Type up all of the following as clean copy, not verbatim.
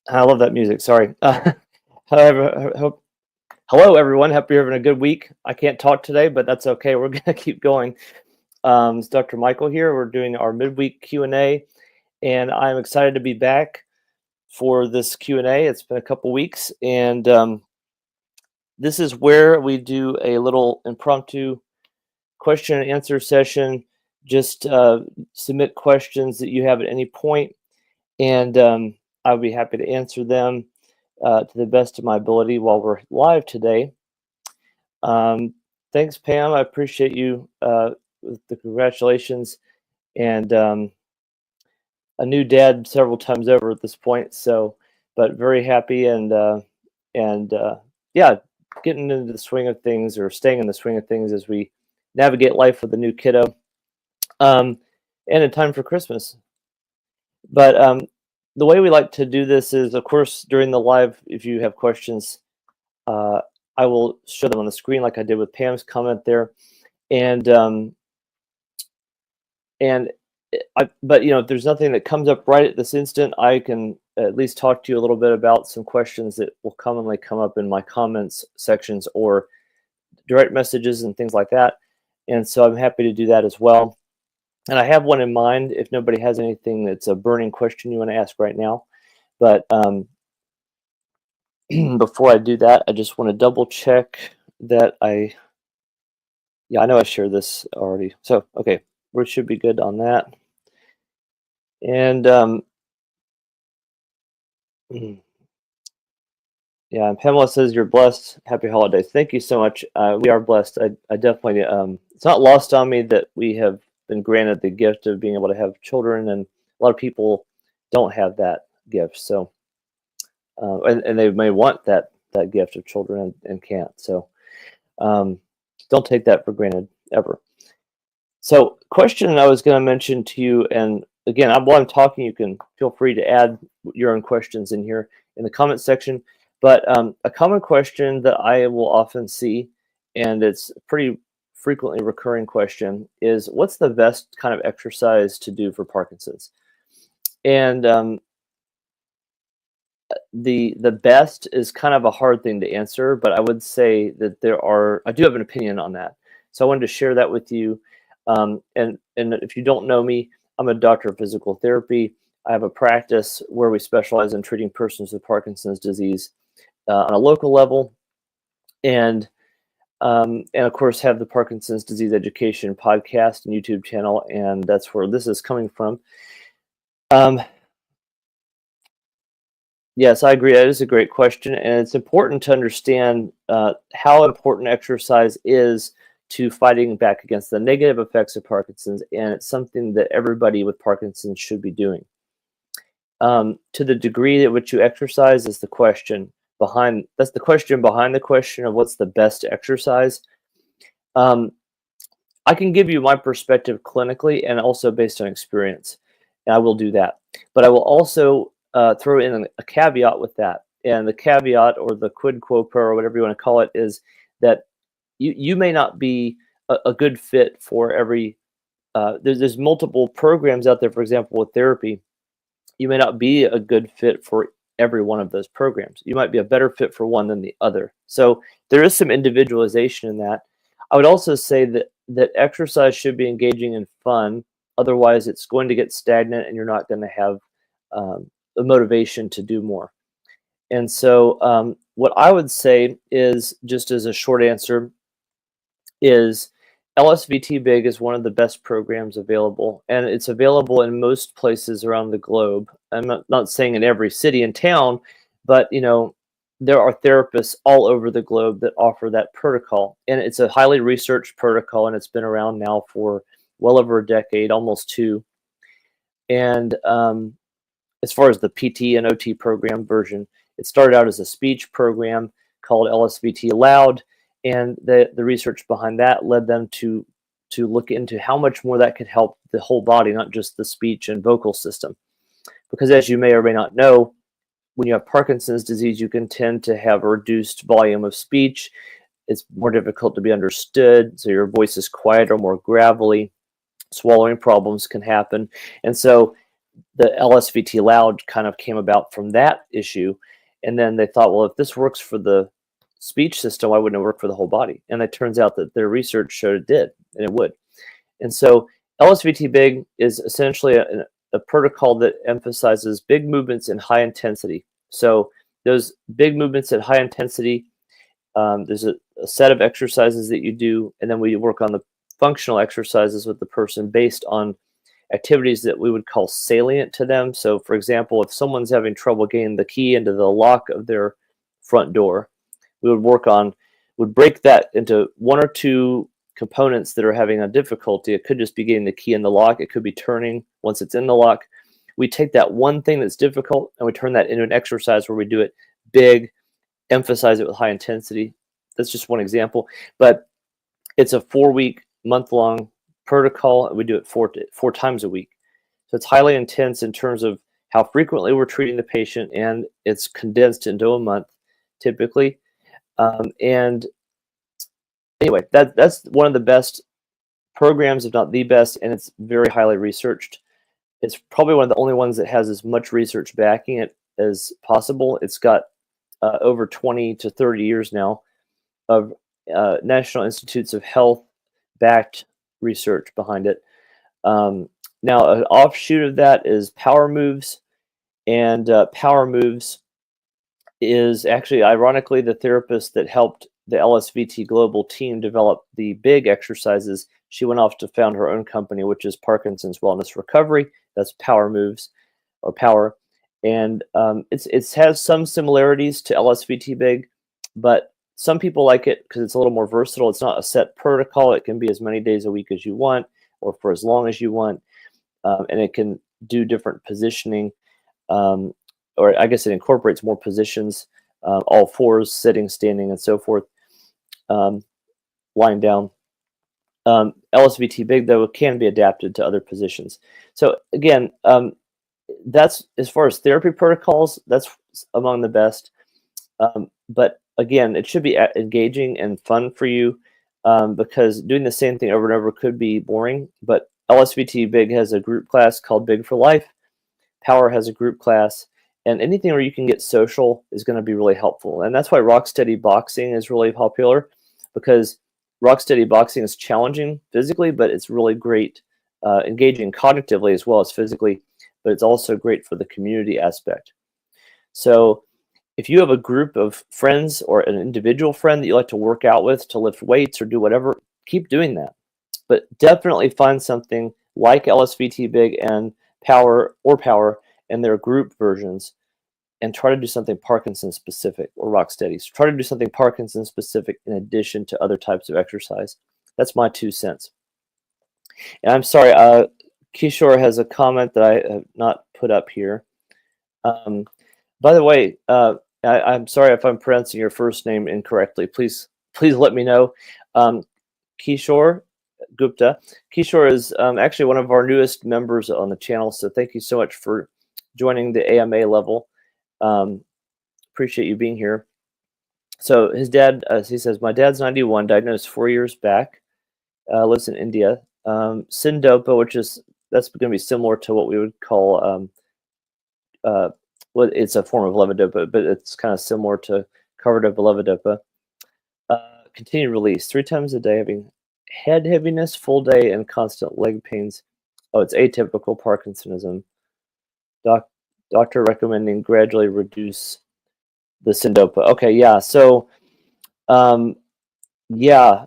I love that music. Sorry. Hello, everyone. Hope you're having a good week. I can't talk today, but that's okay. We're going to keep going. It's Dr. Michael here. We're doing our midweek Q&A, and I'm excited to be back for this Q&A. It's been a couple weeks, and this is where we do a little impromptu question and answer session. Just submit questions that you have at any point, and I'll be happy to answer them to the best of my ability while we're live today. Thanks, Pam. I appreciate you with the congratulations, and a new dad several times over at this point. So, but very happy and yeah, getting into the swing of things or staying in the swing of things as we navigate life with a new kiddo, and in time for Christmas. But the way we like to do this is, of course, during the live, if you have questions, I will show them on the screen like I did with Pam's comment there. And but if there's nothing that comes up right at this instant, I can at least talk to you a little bit about some questions that will commonly come up in my comments sections or direct messages and things like that. And so I'm happy to do that as well. And I have one in mind if nobody has anything that's a burning question you want to ask right now. But before I do that, I just want to double check that I know I shared this already. So, okay, we should be good on that. And yeah, Pamela says you're blessed. Happy holidays. Thank you so much. We are blessed. I definitely, it's not lost on me that we have been granted the gift of being able to have children, and a lot of people don't have that gift. So, and they may want that gift of children and can't. So, don't take that for granted ever. So, question I was going to mention to you, and again, while I'm talking, you can feel free to add your own questions in here in the comment section. But a common question that I will often see, and it's a pretty frequently recurring question, is what's the best kind of exercise to do for Parkinson's? And the best is kind of a hard thing to answer, but I would say that I do have an opinion on that. So I wanted to share that with you. And if you don't know me, I'm a doctor of physical therapy. I have a practice where we specialize in treating persons with Parkinson's disease on a local level, and of course have the Parkinson's Disease Education podcast and YouTube channel, and that's where this is coming from. Yes, I agree. That is a great question, and it's important to understand how important exercise is to fighting back against the negative effects of Parkinson's, and it's something that everybody with Parkinson's should be doing. To the degree at which you exercise is the question behind the question of what's the best exercise. I can give you my perspective clinically and also based on experience, and I will do that. But I will also throw in a caveat with that. And the caveat, or the quid quo pro, or whatever you want to call it, is that you may not be a good fit for every. There's multiple programs out there, for example, with therapy. You may not be a good fit for every one of those programs. You might be a better fit for one than the other. So there is some individualization in that. I would also say that exercise should be engaging and fun. Otherwise, it's going to get stagnant, and you're not going to have the motivation to do more. And so what I would say is, just as a short answer, is LSVT Big is one of the best programs available, and it's available in most places around the globe. I'm not saying in every city and town, but there are therapists all over the globe that offer that protocol, and it's a highly researched protocol, and it's been around now for well over a decade, almost two. And as far as the PT and OT program version, it started out as a speech program called LSVT Loud, and the research behind that led them to look into how much more that could help the whole body, not just the speech and vocal system. Because as you may or may not know, when you have Parkinson's disease, you can tend to have a reduced volume of speech. It's more difficult to be understood, so your voice is quieter, more gravelly. Swallowing problems can happen. And so the LSVT loud kind of came about from that issue. And then they thought, well, if this works for the speech system, why wouldn't it work for the whole body? And it turns out that their research showed it did, and it would. And so LSVT big is essentially a protocol that emphasizes big movements in high intensity. So those big movements at high intensity, there's a set of exercises that you do, and then we work on the functional exercises with the person based on activities that we would call salient to them. So for example, if someone's having trouble getting the key into the lock of their front door, we would break that into one or two components that are having a difficulty. It could just be getting the key in the lock. It could be turning once it's in the lock. We take that one thing that's difficult and we turn that into an exercise where we do it big, emphasize it with high intensity. That's just one example, but it's a 4-week, month-long protocol, and we do it four times a week. So it's highly intense in terms of how frequently we're treating the patient, and it's condensed into a month typically. And anyway, that's one of the best programs, if not the best, and it's very highly researched. It's probably one of the only ones that has as much research backing it as possible. It's got over 20 to 30 years now of National Institutes of Health backed research behind it. Now, an offshoot of that is Power Moves, and Power Moves is actually, ironically, the therapist that helped the LSVT global team develop the big exercises. She went off to found her own company, which is Parkinson's Wellness Recovery. That's Power Moves, or Power. And it has some similarities to LSVT big, but some people like it because it's a little more versatile. It's not a set protocol. It can be as many days a week as you want, or for as long as you want. And it can do different positioning, or I guess it incorporates more positions, all fours, sitting, standing, and so forth, lying down. LSVT big, though, can be adapted to other positions. So again, that's, as far as therapy protocols, that's among the best. But again, it should be engaging and fun for you, because doing the same thing over and over could be boring. But LSVT big has a group class called Big for Life. Power has a group class, and anything where you can get social is going to be really helpful. And that's why Rocksteady Boxing is really popular, because Rocksteady Boxing is challenging physically, but it's really great, engaging cognitively as well as physically, but it's also great for the community aspect. So if you have a group of friends or an individual friend that you like to work out with to lift weights or do whatever, keep doing that. But definitely find something like LSVT Big and Power and their group versions, and try to do something Parkinson specific, or Rocksteady. So try to do something Parkinson specific in addition to other types of exercise. That's my 2 cents. And I'm sorry, Kishore has a comment that I have not put up here. By the way, I'm sorry if I'm pronouncing your first name incorrectly. Please let me know. Kishore Gupta. Kishore is actually one of our newest members on the channel, so thank you so much for joining the AMA level. Appreciate you being here. So his dad, he says, my dad's 91, diagnosed 4 years back, lives in India. Syndopa, that's going to be similar to what we would call, well, it's a form of levodopa, but it's kind of similar to carbidopa, levodopa. Continued release 3 times a day, having head heaviness, full day, and constant leg pains. Oh, it's atypical Parkinsonism. Doctor recommending gradually reduce the Syndopa. Okay, yeah. So, yeah.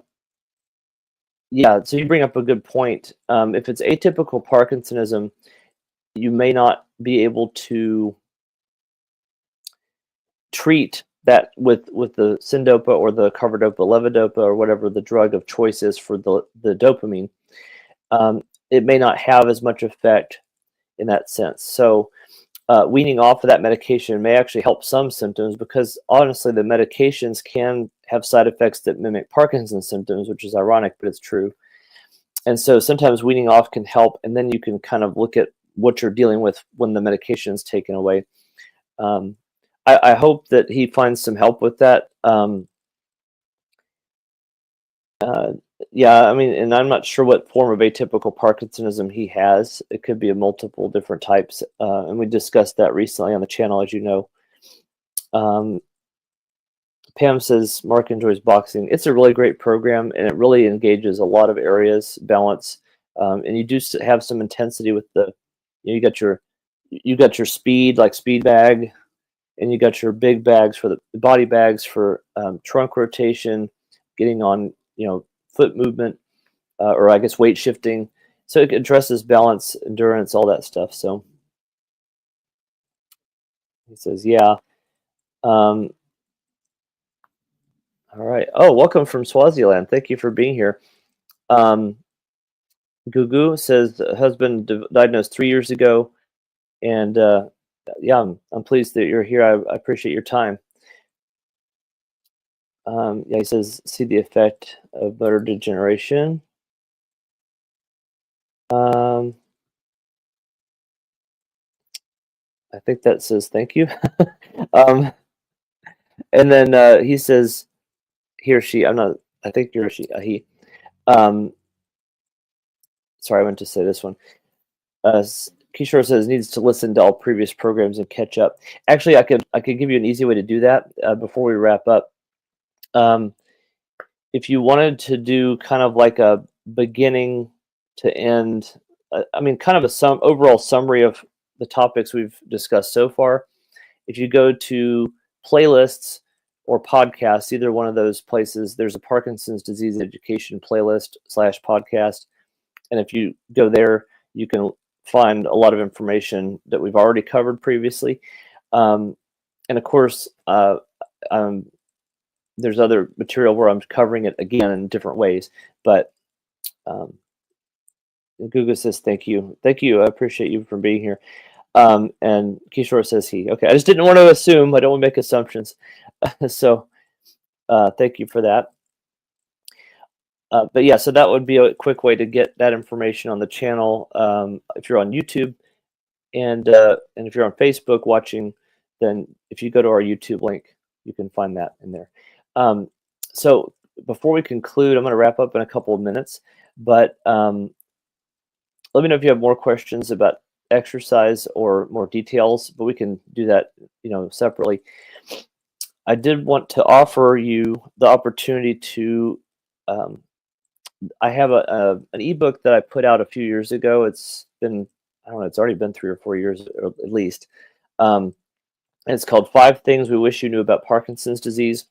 So you bring up a good point. If it's atypical Parkinsonism, you may not be able to treat that with the Syndopa or the carbidopa, levodopa, or whatever the drug of choice is for the dopamine. It may not have as much effect in that sense. So weaning off of that medication may actually help some symptoms, because honestly, the medications can have side effects that mimic Parkinson's symptoms, which is ironic, but it's true. And so sometimes weaning off can help, and then you can kind of look at what you're dealing with when the medication is taken away. I hope that he finds some help with that. Yeah, I mean, and I'm not sure what form of atypical Parkinsonism he has. It could be of multiple different types, and we discussed that recently on the channel, as you know. Um, Pam says Mark enjoys boxing. It's a really great program, and it really engages a lot of areas, balance, and you do have some intensity with the. You got your speed, like speed bag, and you got your big bags for the body bags for trunk rotation, getting on foot movement, or I guess weight shifting. So it addresses balance, endurance, all that stuff. So he says, yeah. Um, all right. Oh, welcome from Swaziland. Thank you for being here. Gugu says husband diagnosed 3 years ago, and yeah, I'm pleased that you're here. I appreciate your time. Yeah, he says see the effect of motor degeneration. I think that says thank you. um, and then he says he or she. I'm not. I think he or she. He. Um, sorry, I meant to say this one. Kishore says needs to listen to all previous programs and catch up. Actually, I could give you an easy way to do that before we wrap up. If you wanted to do kind of like a beginning to end, I mean, kind of a overall summary of the topics we've discussed so far. If you go to playlists or podcasts, either one of those places, there's a Parkinson's disease education playlist / podcast. And if you go there, you can find a lot of information that we've already covered previously. And of course, there's other material where I'm covering it again in different ways. But Google says, thank you. Thank you. I appreciate you for being here. And Kishore says he. Okay, I just didn't want to assume. I don't want to make assumptions. So thank you for that. But yeah, so that would be a quick way to get that information on the channel. If you're on YouTube and if you're on Facebook watching, then if you go to our YouTube link, you can find that in there. So before we conclude, I'm going to wrap up in a couple of minutes, but let me know if you have more questions about exercise or more details, but we can do that, separately. I did want to offer you the opportunity to, I have an ebook that I put out a few years ago. It's been, I don't know, it's already been 3 or 4 years at least. And it's called 5 Things We Wish You Knew About Parkinson's Disease.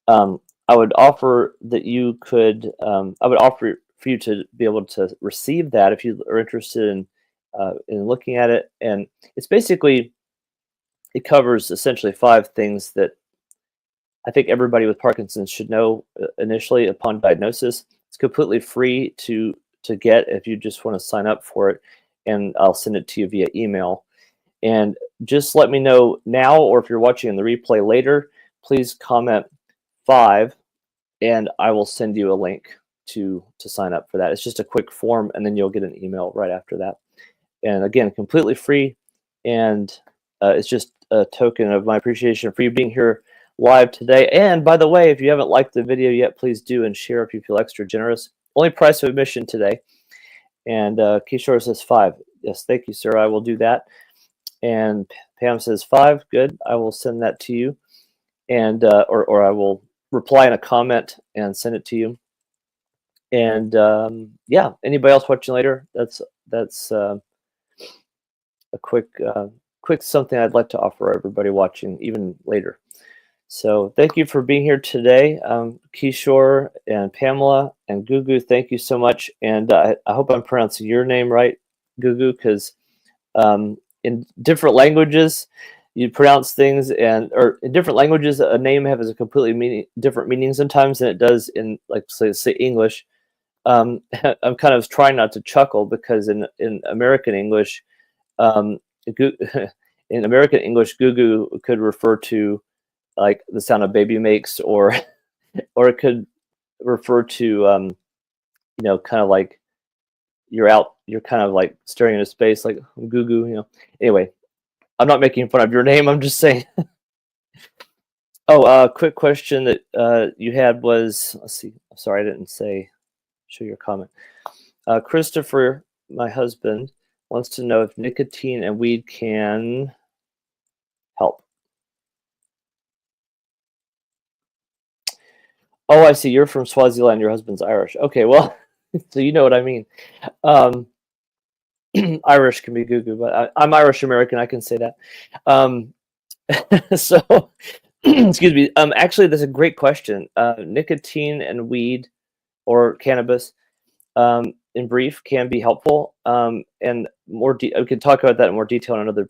I would offer that you could, I would offer for you to be able to receive that if you are interested in looking at it. And it's basically, it covers essentially 5 things that I think everybody with Parkinson's should know initially upon diagnosis. It's completely free to get if you just want to sign up for it, and I'll send it to you via email. And just let me know now, or if you're watching in the replay later, please comment 5, and I will send you a link to sign up for that. It's just a quick form, and then you'll get an email right after that. And again, completely free, and it's just a token of my appreciation for you being here live today. And by the way, if you haven't liked the video yet, please do and share if you feel extra generous. Only price of admission today. And Kishore says 5. Yes, thank you, sir. I will do that. And Pam says 5. Good. I will send that to you, and or I will reply in a comment and send it to you. And yeah, anybody else watching later? That's a quick something I'd like to offer everybody watching even later. So thank you for being here today, Kishore and Pamela and Gugu. Thank you so much, and I hope I'm pronouncing your name right, Gugu, because in different languages you pronounce things, or in different languages a name has a completely different meaning sometimes than it does in, like, say English. I'm kind of trying not to chuckle because in American English, in American English, Gugu could refer to like the sound a baby makes, or it could refer to kind of like you're kind of like staring into space, like Gugu. Anyway, I'm not making fun of your name. I'm just saying. Oh, quick question that you had was, let's see. Sorry, I didn't say. show your comment. Christopher, my husband, wants to know if nicotine and weed can help. Oh, I see. You're from Swaziland. Your husband's Irish. Okay, well, so you know what I mean. Irish can be goo-goo, but I'm Irish American. I can say that. So, excuse me. Actually, that's a great question. Nicotine and weed or cannabis, in brief, can be helpful. And more, we can talk about that in more detail in another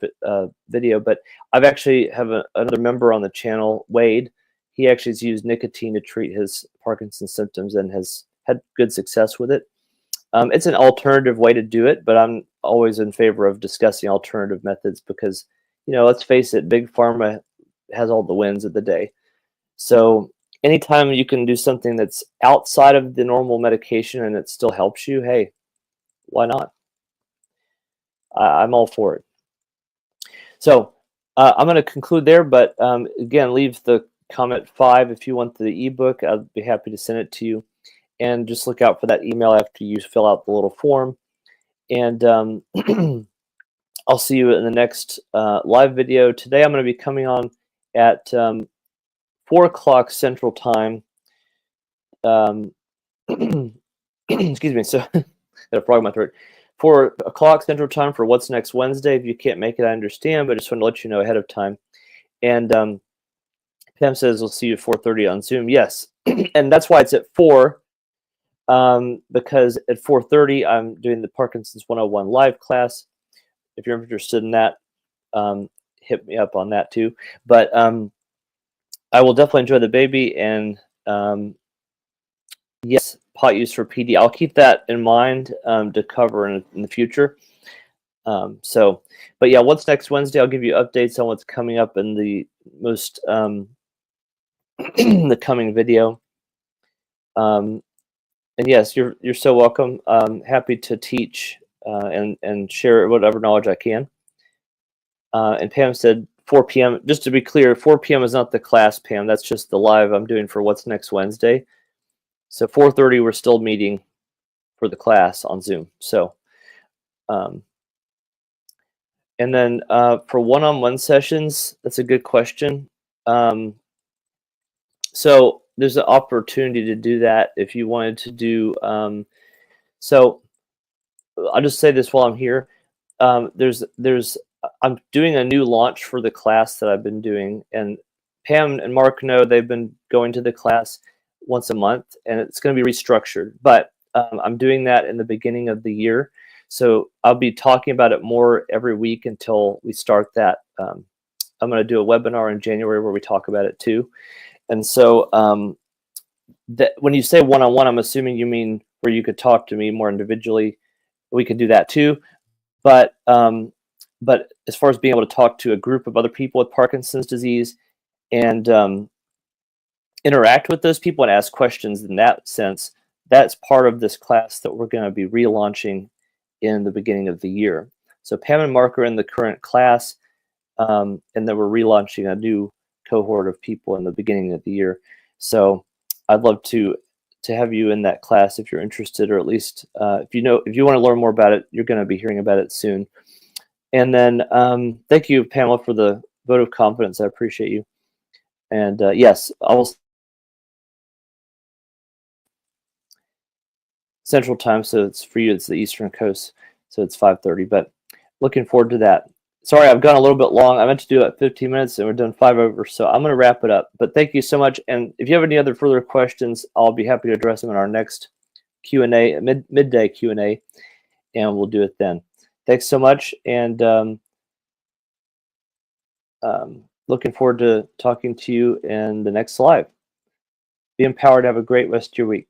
video. But I've actually have another member on the channel, Wade. He actually has used nicotine to treat his Parkinson's symptoms and has had good success with it. It's an alternative way to do it, but I'm always in favor of discussing alternative methods because, let's face it, Big Pharma has all the wins of the day. So anytime you can do something that's outside of the normal medication and it still helps you, hey, why not? I'm all for it. So I'm going to conclude there, but again, leave the comment 5 if you want the ebook. I'd be happy to send it to you. And just look out for that email after you fill out the little form. And I'll see you in the next live video. Today I'm going to be coming on at 4 o'clock Central Time. Excuse me, so I got a frog in my throat. 4 o'clock Central Time for What's Next Wednesday. If you can't make it, I understand, but I just want to let you know ahead of time. And Pam says we'll see you at 4:30 on Zoom. Yes, and that's why it's at 4. Because at 4:30 I'm doing the Parkinson's 101 live class. If you're interested in that, hit me up on that too. But I will definitely enjoy the baby, and yes, pot use for PD. I'll keep that in mind to cover in the future. But yeah, What's Next Wednesday, I'll give you updates on what's coming up in the most the coming video. And yes, you're so welcome. Happy to teach and share whatever knowledge I can. And Pam said 4 p.m. Just to be clear, 4 p.m. is not the class, Pam. That's just the live I'm doing for What's Next Wednesday. So 4:30, we're still meeting for the class on Zoom. So, and then for one-on-one sessions, that's a good question. So there's an opportunity to do that if you wanted to do. So I'll just say this while I'm here. I'm doing a new launch for the class that I've been doing, and Pam and Mark know they've been going to the class once a month, and it's going to be restructured. But I'm doing that in the beginning of the year, so I'll be talking about it more every week until we start that. I'm going to do a webinar in January where we talk about it too. And so when you say one-on-one, I'm assuming you mean where you could talk to me more individually. We could do that too. But as far as being able to talk to a group of other people with Parkinson's disease and interact with those people and ask questions in that sense, that's part of this class that we're going to be relaunching in the beginning of the year. So Pam and Mark are in the current class, and then we're relaunching a new cohort of people in the beginning of the year. So I'd love to have you in that class if you're interested, or at least if you want to learn more about it, you're going to be hearing about it soon. And then thank you, Pamela, for the vote of confidence. I appreciate you. And yes, I will Central Time, so it's for you. It's the Eastern Coast, so it's 5:30. But looking forward to that. Sorry, I've gone a little bit long. I meant to do it 15 minutes, and we're done 5 over. So I'm going to wrap it up. But thank you so much. And if you have any other further questions, I'll be happy to address them in our next Q&A, midday Q&A, and we'll do it then. Thanks so much, and looking forward to talking to you in the next live. Be empowered. Have a great rest of your week.